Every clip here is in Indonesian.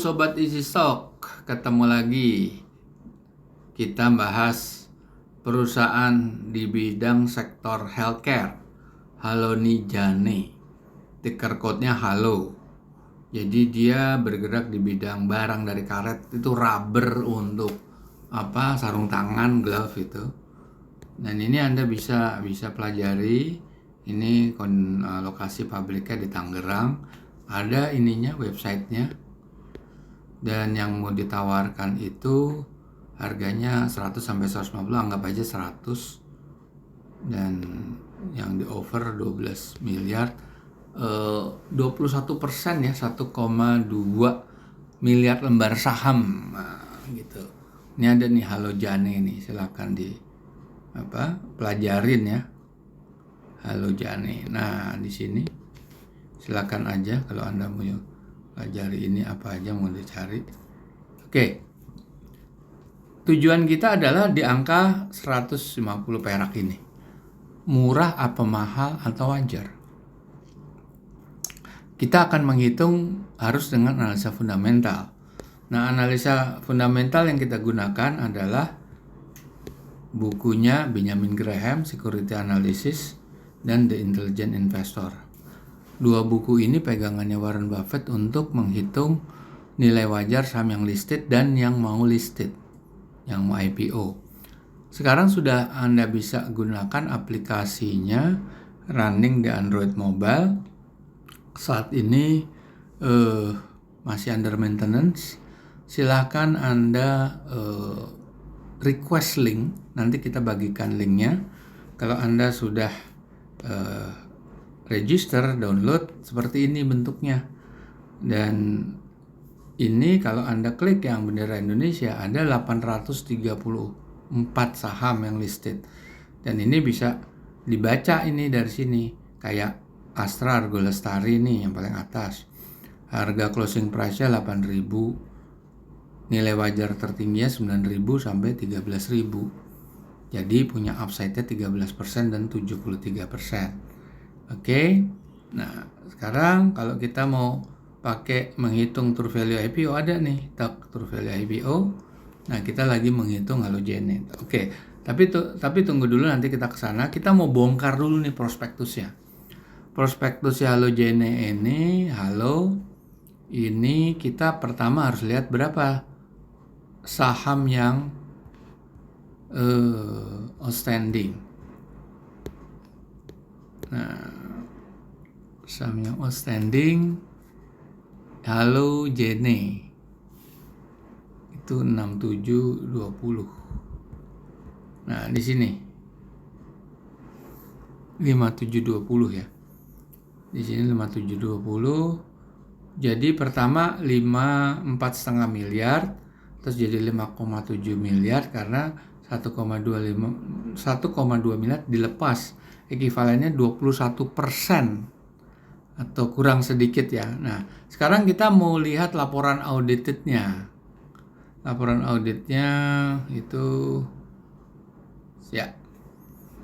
Sobat Easy Stock, ketemu lagi. Kita bahas perusahaan di bidang sektor healthcare, Halonijane. Ticker code-nya Halo. Jadi dia bergerak di bidang barang dari karet, itu rubber untuk sarung tangan, glove itu. Dan ini Anda bisa pelajari. Ini lokasi pabriknya di Tangerang. Ada ininya, websitenya. Dan yang mau ditawarkan itu harganya 100 sampai 150, anggap aja 100. Dan yang di offer 12 miliar, 21% ya, 1,2 miliar lembar saham. Nah, gitu. Ini ada nih Halonijane nih, silakan di pelajarin ya. Halonijane. Nah, di sini silakan aja kalau Anda mau pelajari ini, apa aja mau dicari. Oke. Tujuan kita adalah di angka 150 perak ini. Murah apa mahal atau wajar? Kita akan menghitung harus dengan analisa fundamental. Nah, analisa fundamental yang kita gunakan adalah bukunya Benjamin Graham, Security Analysis, dan The Intelligent Investor. Dua buku ini pegangannya Warren Buffett untuk menghitung nilai wajar saham yang listed dan yang mau listed, yang mau IPO. Sekarang sudah Anda bisa gunakan aplikasinya running di Android mobile. Saat ini masih under maintenance. Silahkan Anda request link, nanti kita bagikan linknya. Kalau Anda sudah register, download, seperti ini bentuknya. Dan ini kalau Anda klik yang bendera Indonesia, ada 834 saham yang listed. Dan ini bisa dibaca ini dari sini. Kayak Astra Argo Lestari nih yang paling atas. Harga closing price-nya 8.000. Nilai wajar tertingginya 9.000 sampai 13.000. Jadi punya upside-nya 13% dan 73%. Oke. Nah, sekarang kalau kita mau pakai menghitung true value IPO, ada nih true value IPO. Nah, kita lagi menghitung Halonijane. Oke, tapi tunggu dulu, nanti kita ke sana. Kita mau bongkar dulu nih prospektusnya. Prospektusnya Halonijane ini, ini kita pertama harus lihat berapa saham yang outstanding. Nah, saham yang outstanding Halonijane itu 6720. Nah, di sini 5720 ya. Di sini 5720. Jadi pertama 4,5 miliar, terus jadi 5,7 miliar karena 1,2 miliar dilepas, ekivalennya 21% atau kurang sedikit ya. Nah, sekarang kita mau lihat laporan auditednya. Laporan auditnya itu ya.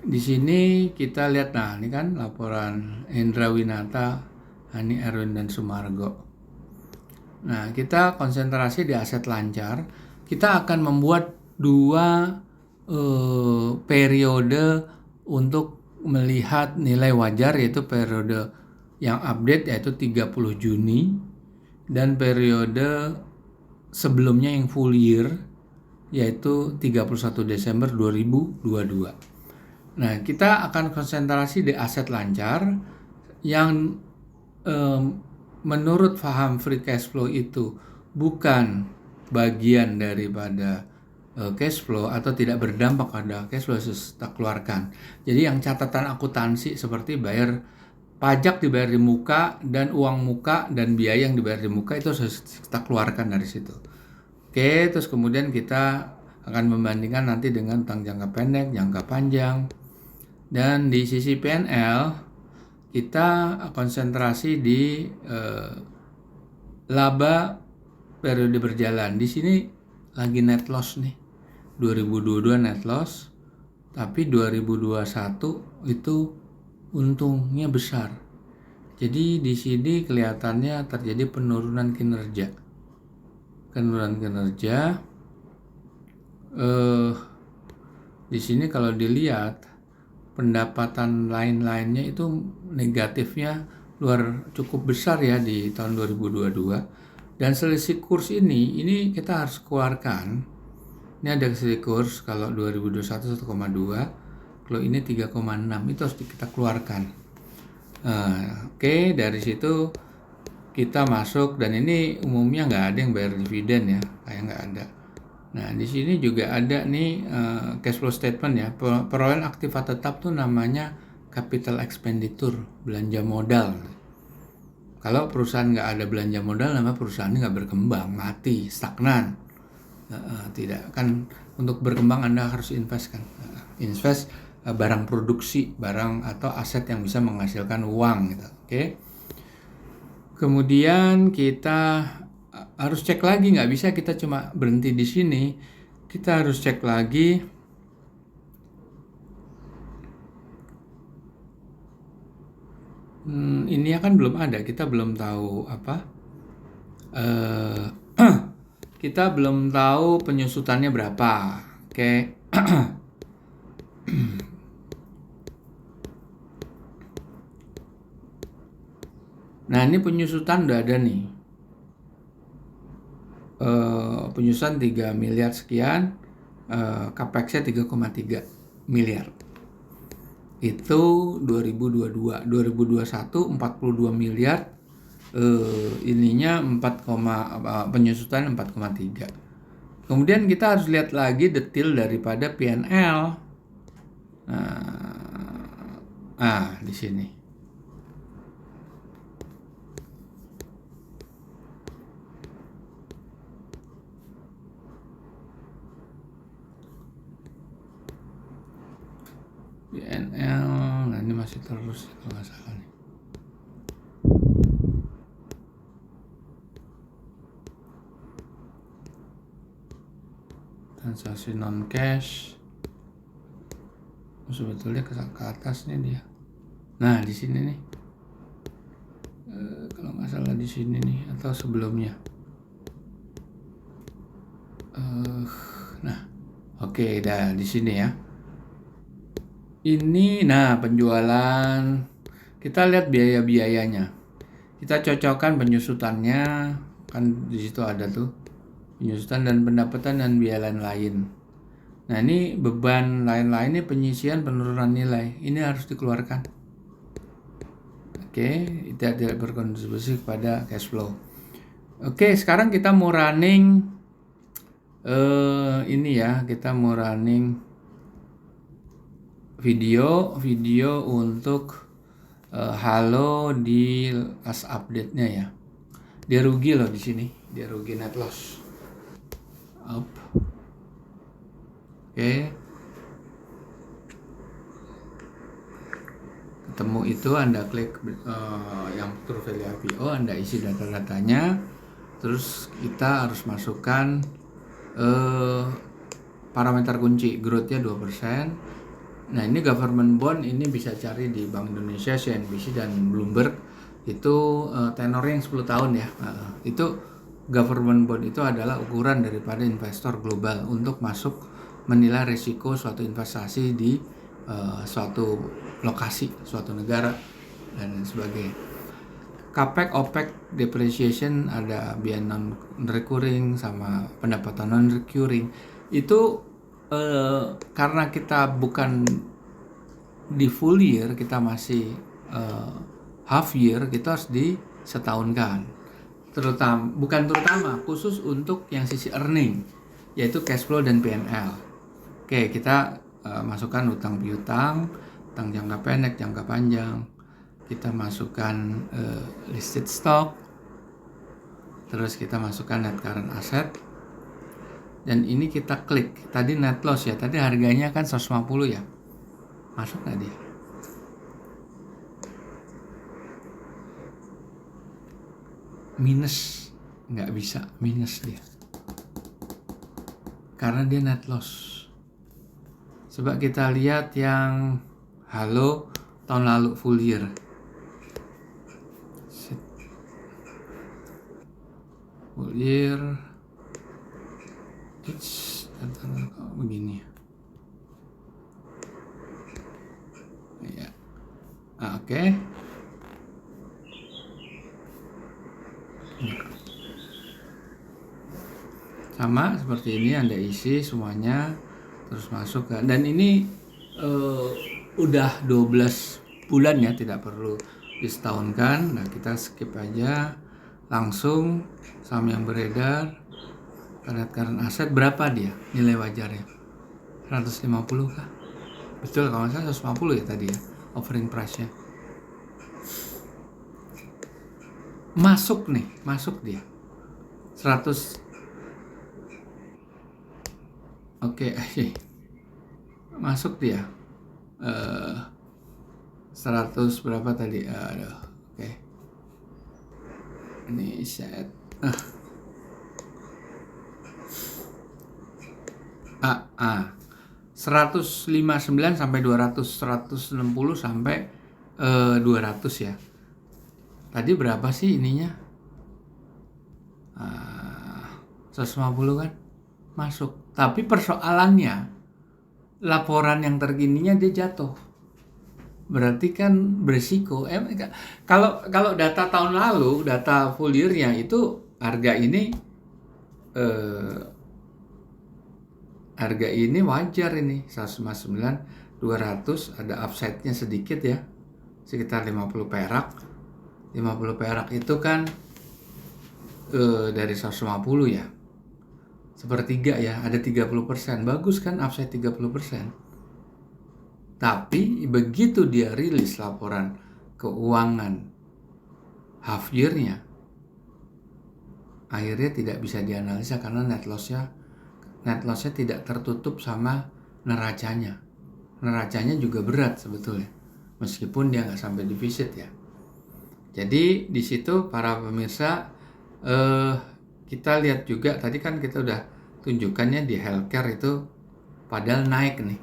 Di sini kita lihat, nah ini kan laporan Hendra Winata, Hani Erwin dan Sumargo. Nah, kita konsentrasi di aset lancar. Kita akan membuat dua periode untuk melihat nilai wajar, yaitu periode yang update yaitu 30 Juni dan periode sebelumnya yang full year yaitu 31 Desember 2022. Nah, kita akan konsentrasi di aset lancar yang menurut paham free cash flow itu bukan bagian daripada cash flow atau tidak berdampak pada cash flow kita keluarkan. Jadi yang catatan akuntansi seperti bayar pajak dibayar di muka dan uang muka dan biaya yang dibayar di muka itu harus kita keluarkan dari situ. Oke, terus kemudian kita akan membandingkan nanti dengan utang jangka pendek, jangka panjang. Dan di sisi P&L kita konsentrasi di laba periode berjalan. Di sini lagi net loss nih. 2022 net loss, tapi 2021 itu untungnya besar. Jadi di sini kelihatannya terjadi penurunan kinerja. penurunan kinerja. Di sini kalau dilihat pendapatan lain-lainnya itu negatifnya cukup besar ya di tahun 2022, dan selisih kurs ini kita harus keluarkan. Ini ada selisih kurs, kalau 2021 1,2, kalau ini 3,6, itu harus kita keluarkan. Oke, dari situ kita masuk, dan ini umumnya nggak ada yang bayar dividen ya, kayak nggak ada. Nah, di sini juga ada nih cash flow statement ya. Perolehan aktiva tetap tuh namanya capital expenditure, belanja modal. Kalau perusahaan nggak ada belanja modal, nama perusahaannya nggak berkembang, mati, stagnan. Tidak, kan untuk berkembang Anda harus invest kan. Invest barang produksi, barang atau aset yang bisa menghasilkan uang gitu. Oke. Kemudian kita harus cek lagi, nggak bisa kita cuma berhenti di sini. Kita harus cek lagi ini kan belum ada, kita belum tahu apa. Kita belum tahu penyusutannya berapa. Oke. Nah, ini penyusutan udah ada nih. Penyusutan 3 miliar sekian, capex-nya 3,3 miliar. Itu 2022. 2021 42 miliar, ininya penyusutan 4,3. Kemudian kita harus lihat lagi detail daripada P&L. Di sini. P&L, nah ini masih terus kalau nggak salah nih. Transaksi non cash, sebetulnya ke atas nih dia. Nah, di sini nih, kalau nggak salah di sini nih, atau sebelumnya. Nah, oke, dah di sini ya. Ini, nah penjualan, kita lihat biaya-biayanya. Kita cocokkan penyusutannya, kan di situ ada tuh penyusutan dan pendapatan dan biaya lain-lain. Nah, ini beban lain-lain, ini penyisian penurunan nilai, ini harus dikeluarkan. Oke, tidak berkontribusi kepada cash flow. Oke, sekarang kita mau running ini ya, kita mau running video untuk halo di last update-nya ya. Dia rugi loh di sini, dia rugi net loss. Up. Oke. Ketemu itu, Anda klik yang true value IPO, Anda isi data-datanya, terus kita harus masukkan parameter kunci, growth-nya 2%. Nah, ini government bond, ini bisa cari di Bank Indonesia, CNBC, dan Bloomberg. Itu tenornya yang 10 tahun ya. Itu government bond itu adalah ukuran daripada investor global untuk masuk menilai risiko suatu investasi di suatu lokasi, suatu negara, dan sebagainya. Capex, OPEX, depreciation, ada biaya non-recurring sama pendapatan non-recurring. Itu karena kita bukan di full year, kita masih half year, kita harus di setahunkan. Terutama khusus untuk yang sisi earning, yaitu cash flow dan P&L. Oke, kita masukkan utang piutang, utang jangka pendek, jangka panjang. Kita masukkan listed stock, terus kita masukkan net current asset. Dan ini kita klik, tadi net loss ya, tadi harganya kan 150 ya, masuk nggak dia? Minus, nggak bisa, minus dia, karena dia net loss. Coba kita lihat yang halo tahun lalu full year. Full year Begini ya. Oke. Sama seperti ini, Anda isi semuanya terus masuk kan. Dan ini udah 12 bulan ya, tidak perlu disetahunkan. Nah, kita skip aja, langsung saham yang beredar, current aset berapa dia nilai wajarnya? 150 kah? Betul, kalau nggak salah 150 ya tadi ya offering price-nya. Masuk nih, masuk dia 100. Oke, masuk dia 100 berapa tadi? Oke. Ini set 159 sampai 200, 160 sampai 200 ya. Tadi berapa sih ininya? 150 kan? Masuk. Tapi persoalannya laporan yang terkininya dia jatuh. Berarti kan berisiko. Kalau data tahun lalu, data full year-nya itu harga ini wajar ini 159, 200 ada upside-nya sedikit ya. Sekitar 50 perak. 50 perak itu kan dari 150 ya. Sepertiga ya, ada 30%. Bagus kan upside 30%. Tapi begitu dia rilis laporan keuangan half year-nya, akhirnya tidak bisa dianalisa karena net loss-nya tidak tertutup sama neracanya. Neracanya juga berat sebetulnya, meskipun dia nggak sampai defisit ya. Jadi di situ para pemirsa, kita lihat juga tadi kan kita udah tunjukkannya di healthcare itu padahal naik nih.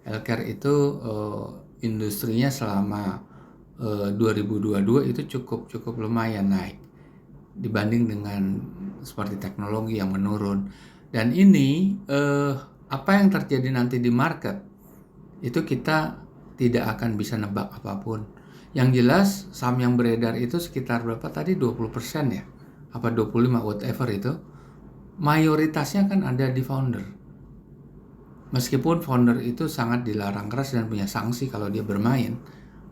Healthcare itu industrinya selama 2022 itu cukup lumayan naik dibanding dengan seperti teknologi yang menurun. Dan ini apa yang terjadi nanti di market itu kita tidak akan bisa nebak apapun. Yang jelas saham yang beredar itu sekitar berapa tadi, 20% ya, apa 25 whatever itu, mayoritasnya kan ada di founder. Meskipun founder itu sangat dilarang keras dan punya sanksi kalau dia bermain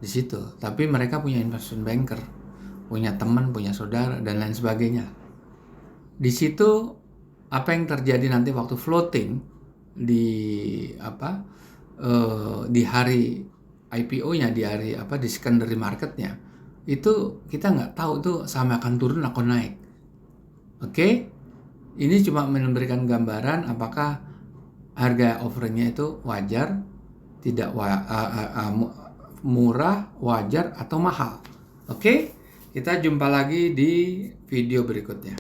di situ, tapi mereka punya investment banker, punya teman, punya saudara dan lain sebagainya. Di situ apa yang terjadi nanti waktu floating di hari IPO-nya, di hari di secondary market-nya, itu kita nggak tahu tuh saham akan turun atau naik. Oke? Ini cuma memberikan gambaran apakah harga offeringnya itu wajar, tidak murah, wajar, atau mahal. Oke? Kita jumpa lagi di video berikutnya.